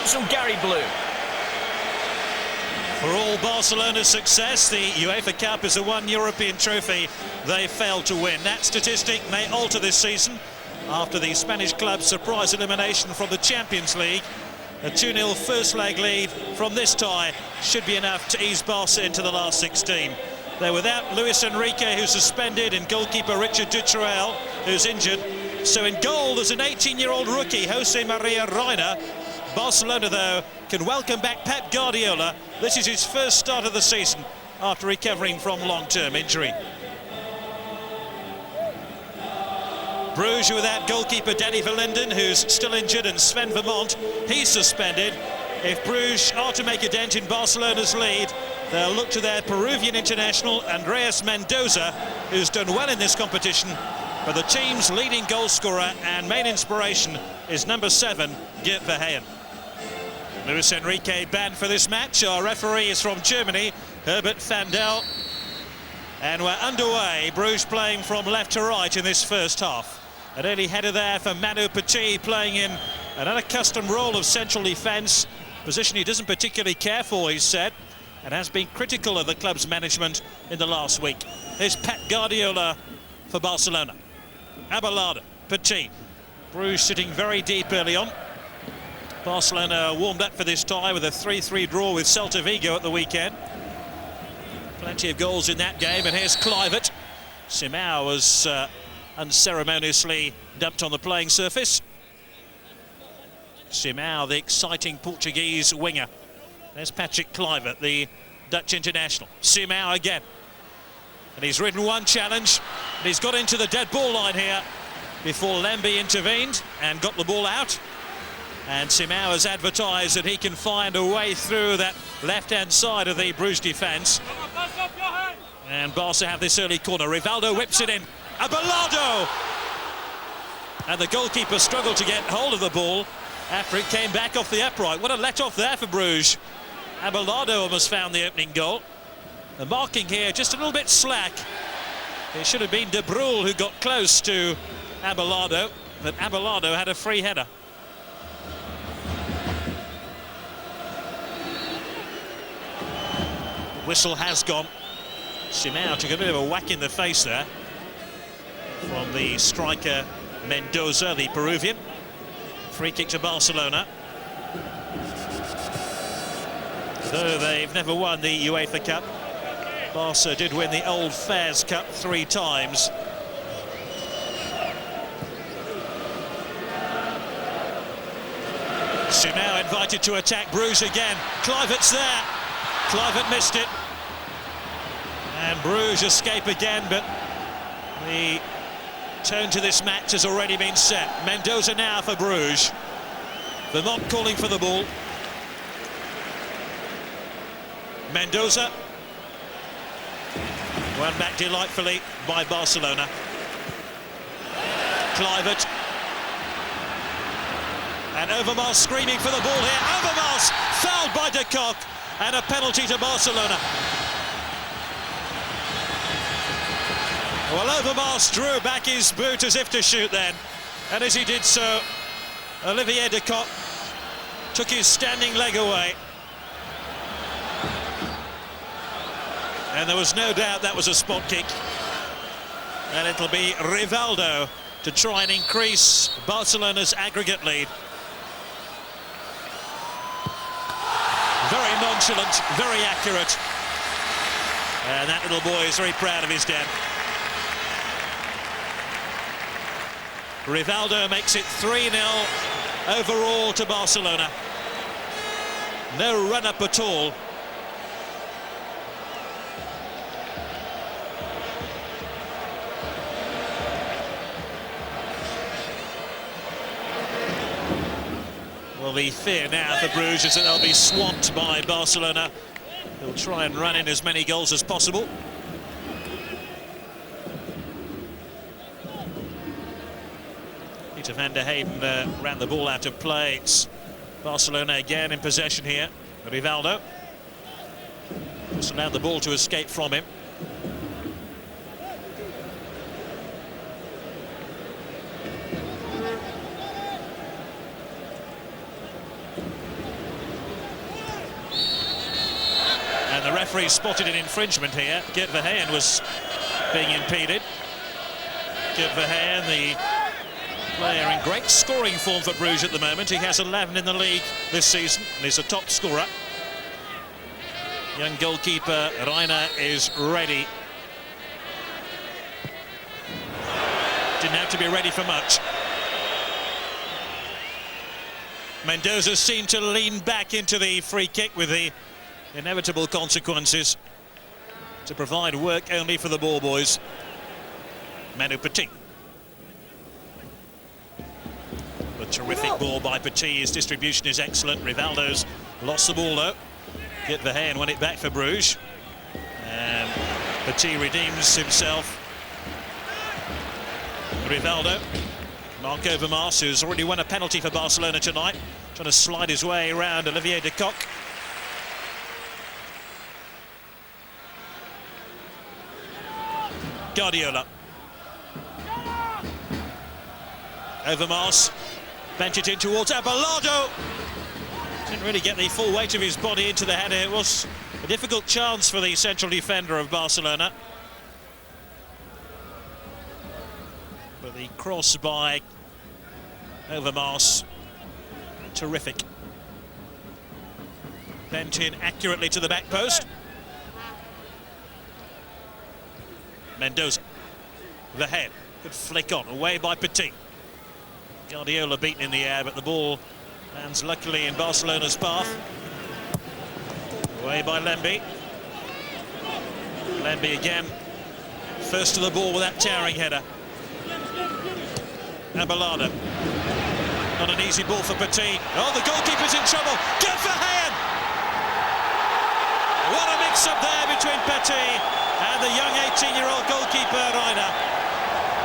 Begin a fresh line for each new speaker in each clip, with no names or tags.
comes from Gary Blue.
For all Barcelona's success, the UEFA Cup is the one European trophy they failed to win. That statistic may alter this season after the Spanish club's surprise elimination from the Champions League. A 2-0 first leg lead from this tie should be enough to ease Barca into the last 16. They're without Luis Enrique, who's suspended, and goalkeeper Richard Dutrell, who's injured. So in goal, there's an 18-year-old rookie, Jose Maria Reina. Barcelona, though, can welcome back Pep Guardiola. This is his first start of the season after recovering from long-term injury. Brugge without goalkeeper Danny Verlinden, who's still injured, and Sven Vermont, he's suspended. If Brugge are to make a dent in Barcelona's lead, they'll look to their Peruvian international Andreas Mendoza, who's done well in this competition. But the team's leading goal scorer and main inspiration is number 7, Gert Verheyen. Luis Enrique banned for this match. Our referee is from Germany, Herbert van Del. And we're underway. Brugge playing from left to right in this first half. An early header there for Manu Petit, playing in an unaccustomed role of central defence. Position he doesn't particularly care for, he's said, and has been critical of the club's management in the last week. Here's Pep Guardiola for Barcelona. Abelardo, Petit. Brugge sitting very deep early on. Barcelona warmed up for this tie with a 3-3 draw with Celta Vigo at the weekend. Plenty of goals in that game, and here's Kluivert. Simão was unceremoniously dumped on the playing surface. Simão, the exciting Portuguese winger. There's Patrick Kluivert, the Dutch international. Simão again. And he's ridden one challenge, and he's got into the dead ball line here before Lemby intervened and got the ball out. And Simão has advertised that he can find a way through that left-hand side of the Brugge defence. And Barca have this early corner. Rivaldo whips it in. Abelardo! And the goalkeeper struggled to get hold of the ball after it came back off the upright. What a let-off there for Brugge. Abelardo almost found the opening goal. The marking here just a little bit slack. It should have been De Bruyne who got close to Abelardo, but Abelardo had a free header. Whistle has gone. Simão took a bit of a whack in the face there from the striker Mendoza, the Peruvian. Free kick to Barcelona. Though they've never won the UEFA Cup, Barca did win the Old Fairs Cup 3 times. Simão invited to attack Brugge again. Kluivert's there. Kluivert missed it. And Brugge escape again, but the tone to this match has already been set. Mendoza now for Brugge. Vermont calling for the ball. Mendoza. Won back delightfully by Barcelona. Kluivert. And Overmars screaming for the ball here. Overmars fouled by De Kock, and a penalty to Barcelona. Well, Overmars drew back his boot as if to shoot then, and as he did so, Olivier De Kock took his standing leg away. And there was no doubt that was a spot kick. And it'll be Rivaldo to try and increase Barcelona's aggregate lead. Very nonchalant, very accurate. And that little boy is very proud of his dad. Rivaldo makes it 3-0 overall to Barcelona. No run-up at all. Well, the fear now for Brugge is that they'll be swamped by Barcelona. They'll try and run in as many goals as possible. Peter van der Heyden ran the ball out of play. It's Barcelona again in possession here. Rivaldo just allowed the ball to escape from him. referee spotted an infringement here. Gert Verheyen was being impeded. Gert Verheyen, the player in great scoring form for Bruges at the moment. He has 11 in the league this season and is a top scorer. Young goalkeeper Reiner is ready. Didn't have to be ready for much. Mendoza seemed to lean back into the free kick with the inevitable consequences to provide work only for the ball boys. Manu Petit. A terrific ball by Petit. His distribution is excellent. Rivaldo's lost the ball though. Gert Verheyen won it back for Bruges. And Petit redeems himself. Rivaldo. Marc Overmars, who's already won a penalty for Barcelona tonight, trying to slide his way around Olivier de Kock. Guardiola. Overmars. Bench it in towards Abelardo. Didn't really get the full weight of his body into the header. It was a difficult chance for the central defender of Barcelona. But the cross by Overmars, terrific. Bent in accurately to the back post. Mendoza. The head. Good flick on. Away by Petit. Guardiola beaten in the air, but the ball lands luckily in Barcelona's path. Away by Lemby. Lemby again. First to the ball with that towering header. Abelardo. Not an easy ball for Petit. Oh, the goalkeeper's in trouble. Gert Verheyen! What a mix-up there between Petit and the young 18-year-old goalkeeper Reiner.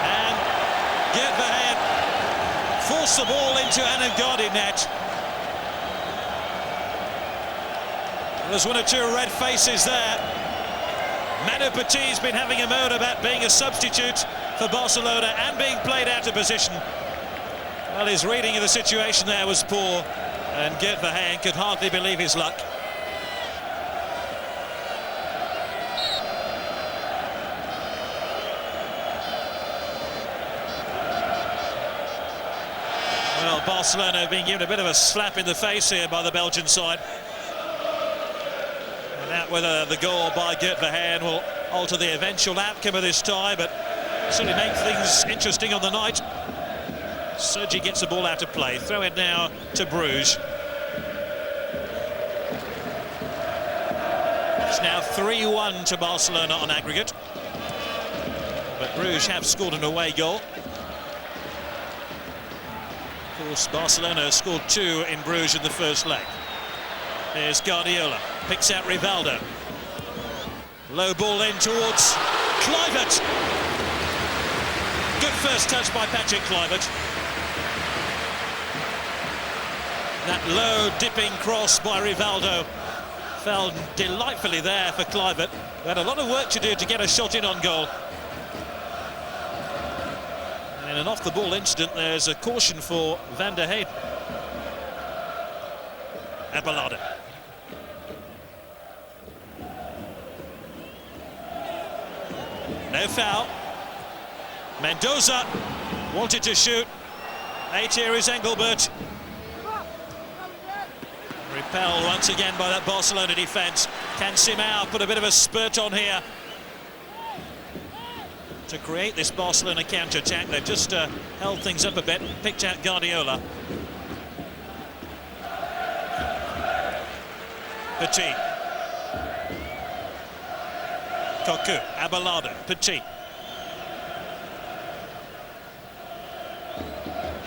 And Gert Verheyen forced the ball into Anangadi net. There's one or two red faces there. Manu Petit's been having a moan about being a substitute for Barcelona and being played out of position. Well, his reading of the situation there was poor, and Gert Verheyen could hardly believe his luck. Well, Barcelona have been given a bit of a slap in the face here by the Belgian side. And that whether the goal by Gert Verheyen will alter the eventual outcome of this tie, but certainly make things interesting on the night. Sergi gets the ball out of play. Throw it now to Bruges. It's now 3-1 to Barcelona on aggregate. But Bruges have scored an away goal. Of course, Barcelona scored 2 in Bruges in the first leg. There's Guardiola. Picks out Rivaldo. Low ball in towards Kluivert. Good first touch by Patrick Kluivert. That low dipping cross by Rivaldo fell delightfully there for Kluivert. They had a lot of work to do to get a shot in on goal. And in an off-the-ball incident, there's a caution for Van der Heyden. Abelardo. No foul. Mendoza wanted to shoot. 8 here is Engelbert. Repelled once again by that Barcelona defence. Can Simao put a bit of a spurt on here to create this Barcelona counter-attack? They've just held things up a bit, picked out Guardiola. Petit. Cocu, Abelardo, Petit.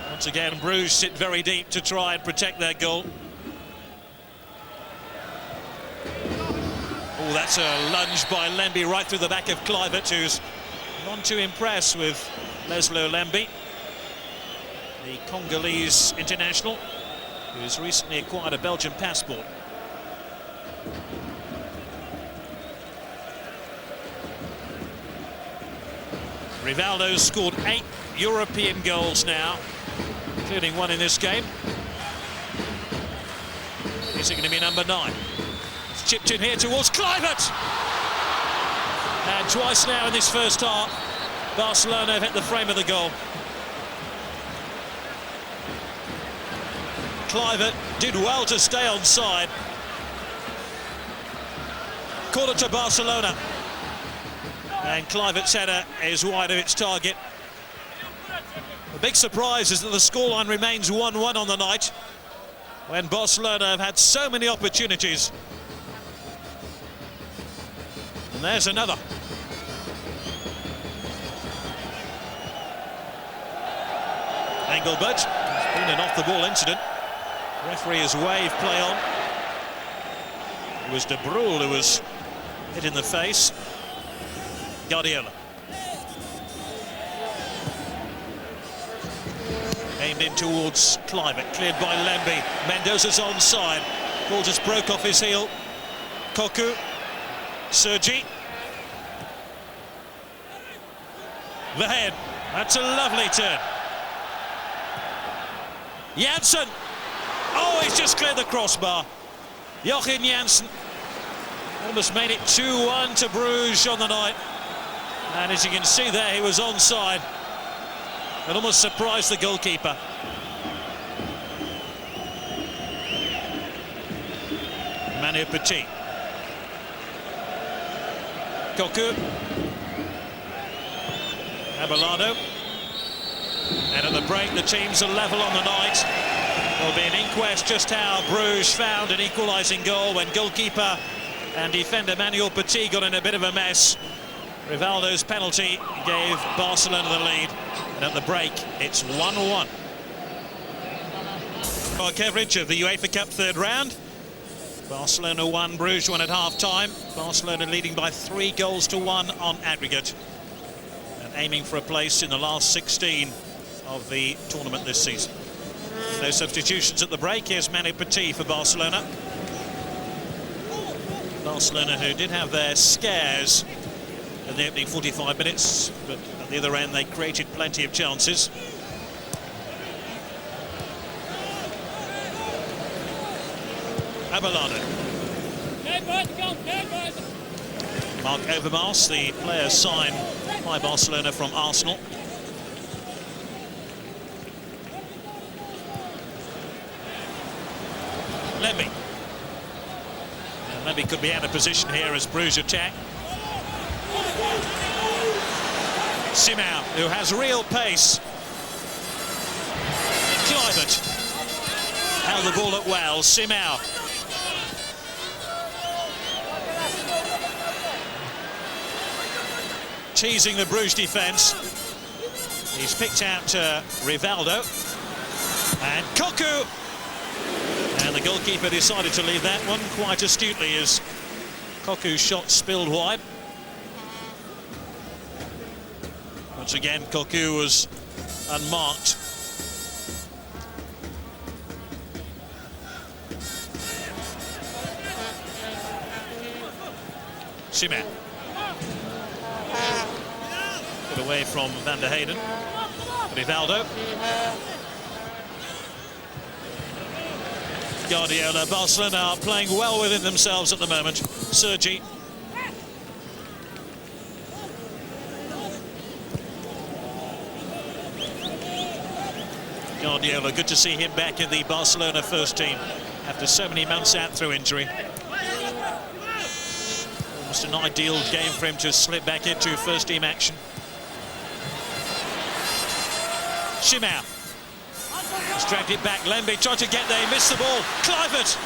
Once again, Bruges sit very deep to try and protect their goal. Oh, that's a lunge by Lemby right through the back of Kluivert, who's not too impressed with Leslo Lemby, the Congolese international, who's recently acquired a Belgian passport. Rivaldo's scored 8 European goals now, including one in this game. Is it going to be number 9? Chipped in here towards Kluivert. And twice now in this first half, Barcelona have hit the frame of the goal. Kluivert did well to stay onside. Corner to Barcelona. And Kluivert's header is wide of its target. The big surprise is that the scoreline remains 1-1 on the night, when Barcelona have had so many opportunities. And there's another. Engelbert. It's been an off-the-ball incident. Referee has waved play on. It was De Brugge who was hit in the face. Guardiola. Aimed in towards Kluivert, cleared by Lemby. Mendoza's onside. Ball just broke off his heel. Cocu. Sergi. The head. That's a lovely turn. Janssen. Oh, he's just cleared the crossbar. Joachim Janssen almost made it 2-1 to Bruges on the night. And as you can see there, he was onside. It almost surprised the goalkeeper. Manu Petit. Cocu. Abelardo. And at the break, the teams are level on the night. There'll be an inquest just how Bruges found an equalising goal when goalkeeper and defender Manuel Petit got in a bit of a mess. Rivaldo's penalty gave Barcelona the lead, and at the break, it's 1-1. Our coverage of the UEFA Cup third round. Barcelona 1, Bruges 1 at half-time. Barcelona leading by 3-1 on aggregate, and aiming for a place in the last 16 of the tournament this season. No substitutions at the break. Here's Manu Petit for Barcelona. Barcelona, who did have their scares in the opening 45 minutes, but at the other end they created plenty of chances. Abelardo. Marc Overmars, the player signed by Barcelona from Arsenal. Lemby. And Lemby could be out of position here as Bruges attack. Simao, who has real pace. Kluivert held the ball up well. Simao. Teasing the Bruges defence. He's picked out Rivaldo. And Cocu. And the goalkeeper decided to leave that one quite astutely as Cocu's shot spilled wide. Once again, Cocu was unmarked. Simao. Put away from Van der Heyden. Rivaldo. Guardiola. Barcelona are playing well within themselves at the moment. Sergi. Guardiola, good to see him back in the Barcelona first team after so many months out through injury. Almost an ideal game for him to slip back into first team action. Simao. He's dragged it back. Lemby tried to get there, he missed the ball. Kluivert.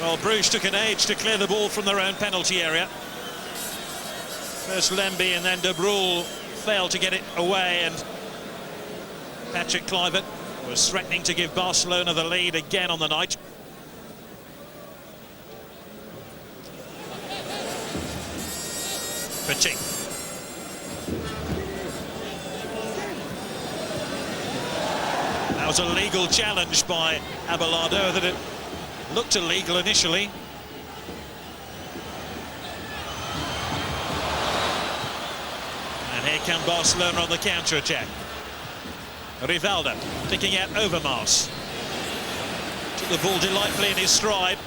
Well, Bruges took an age to clear the ball from their own penalty area. First Lemby and then De Brugge failed to get it away, and Patrick Kluivert was threatening to give Barcelona the lead again on the night. Petit. That was a legal challenge by Abelardo that it looked illegal initially. And here come Barcelona on the counter-attack. Rivaldo picking out Overmars. Took the ball delightfully in his stride.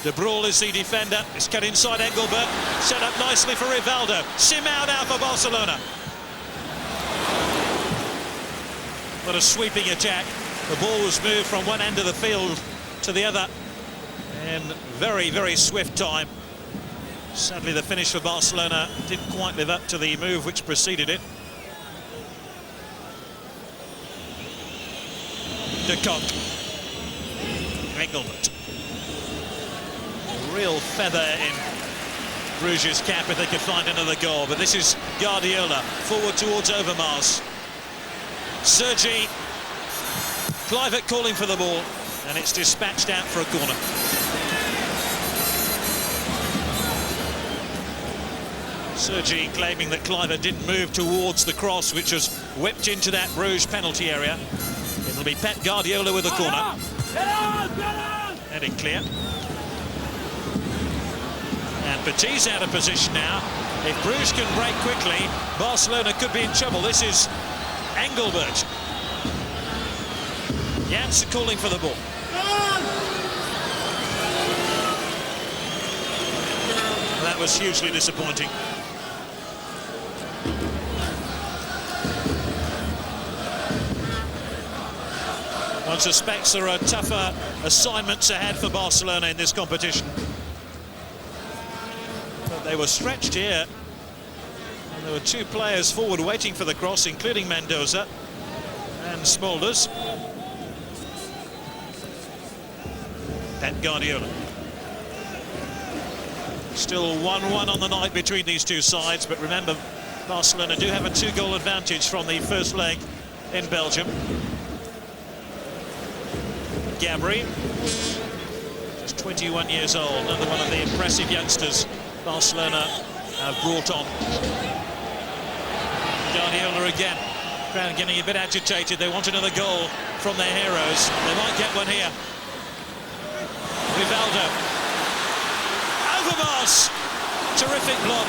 De Bruyne is the defender. It's cut inside Engelbert. Set up nicely for Rivaldo. Simao now for Barcelona. What a sweeping attack. The ball was moved from one end of the field to the other in very, very swift time. Sadly, the finish for Barcelona didn't quite live up to the move which preceded it. De Kock. Engelbert. A real feather in Brugge's cap if they could find another goal, but this is Guardiola forward towards Overmars. Sergi. Kluivert calling for the ball, and it's dispatched out for a corner. Sergi claiming that Kluivert didn't move towards the cross, which was whipped into that Bruges penalty area. It'll be Pep Guardiola with the corner. Heading clear. And Petit's out of position now. If Bruges can break quickly, Barcelona could be in trouble. This is Engelbert. Janssen calling for the ball. That was hugely disappointing. One suspects there are tougher assignments ahead for Barcelona in this competition. But they were stretched here. And there were two players forward waiting for the cross, including Mendoza and Smulders. Pep Guardiola. Still 1-1 on the night between these two sides, but remember, Barcelona do have a 2-goal advantage from the first leg in Belgium. Gabri, just 21 years old, another one of the impressive youngsters Barcelona have brought on. Guardiola again. Crowd getting a bit agitated. They want another goal from their heroes. They might get one here. Rivaldo. Overmars. Terrific block.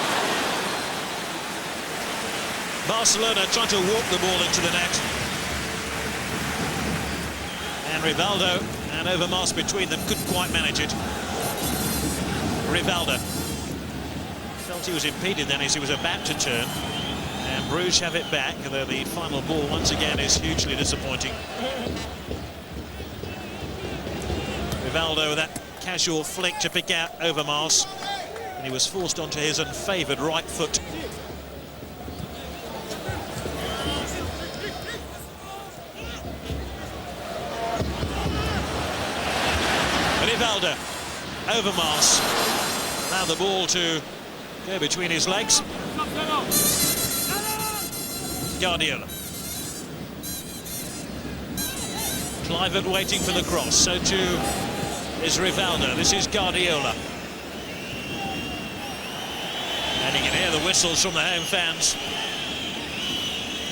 Barcelona trying to walk the ball into the net. And Rivaldo and Overmars between them couldn't quite manage it. Rivaldo. Felt he was impeded then as he was about to turn. And Bruges have it back, although the final ball once again is hugely disappointing. Rivaldo with that casual flick to pick out Overmars, and he was forced onto his unfavoured right foot. Rivaldo, Overmars, now the ball to go between his legs. Guardiola. Kluivert waiting for the cross, so too is Rivaldo. This is Guardiola. And you can hear the whistles from the home fans.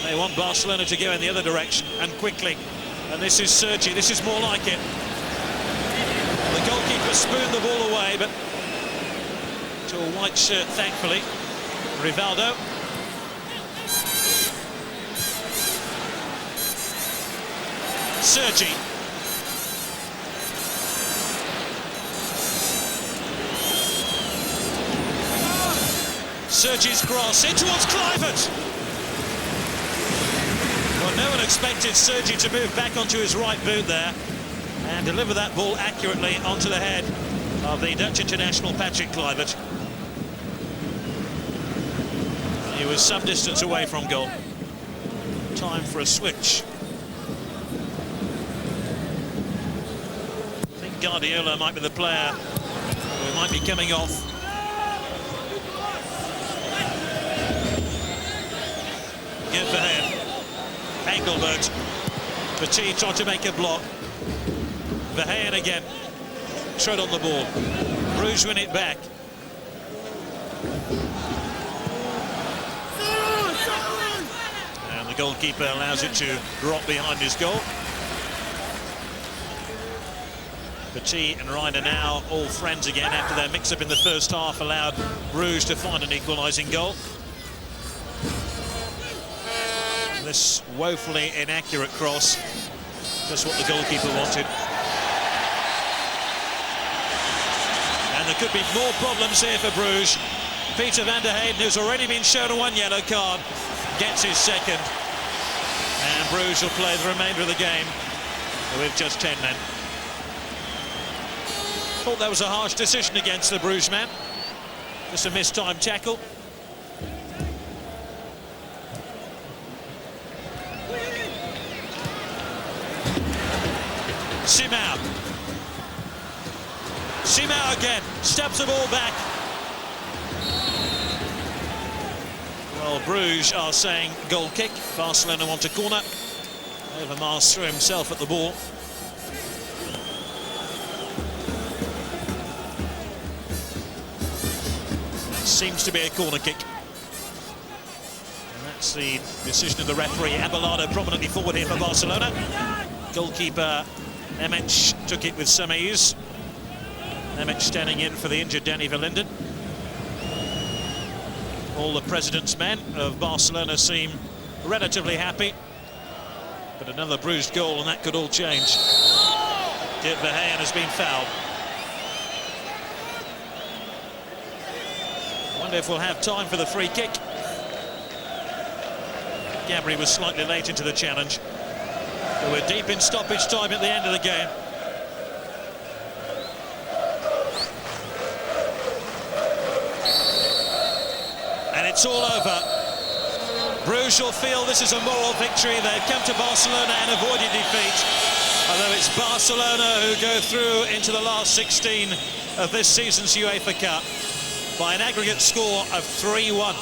They want Barcelona to go in the other direction, and quickly. And this is Sergi, this is more like it. The goalkeeper spooned the ball away, but to a white shirt, thankfully. Rivaldo. Sergi. Sergi's cross in towards Kluivert. Well, no one expected Sergi to move back onto his right boot there and deliver that ball accurately onto the head of the Dutch international Patrick Kluivert. He was some distance away from goal. Time for a switch. I think Guardiola might be the player who might be coming off. Good for him. Engelbert. Petit trying to make a block. Verheyen again. Tread on the ball. Bruges win it back. And the goalkeeper allows it to drop behind his goal. Petit and Reiner now all friends again after their mix-up in the first half allowed Bruges to find an equalising goal. This woefully inaccurate cross, just what the goalkeeper wanted. there could be more problems here for Bruges. Peter van der Heyden, who's already been shown a 1 yellow card, gets his second. And Bruges will play the remainder of the game with just 10 men. Thought that was a harsh decision against the Bruges man. Just a mistimed tackle. Simao again, steps the ball back. Well, Bruges are saying goal kick. Barcelona want a corner. Overmars threw himself at the ball. That seems to be a corner kick. And that's the decision of the referee. Abelardo prominently forward here for Barcelona. Goalkeeper Nemec took it with some ease. Nemec standing in for the injured Danny Verlinden. All the president's men of Barcelona seem relatively happy. But another bruised goal and that could all change. Dirk Verheyen has been fouled. I wonder if we'll have time for the free kick. Gabri was slightly late into the challenge. But we're deep in stoppage time at the end of the game. And it's all over. Bruges will feel this is a moral victory. They've come to Barcelona and avoided defeat. Although it's Barcelona who go through into the last 16 of this season's UEFA Cup by an aggregate score of 3-1.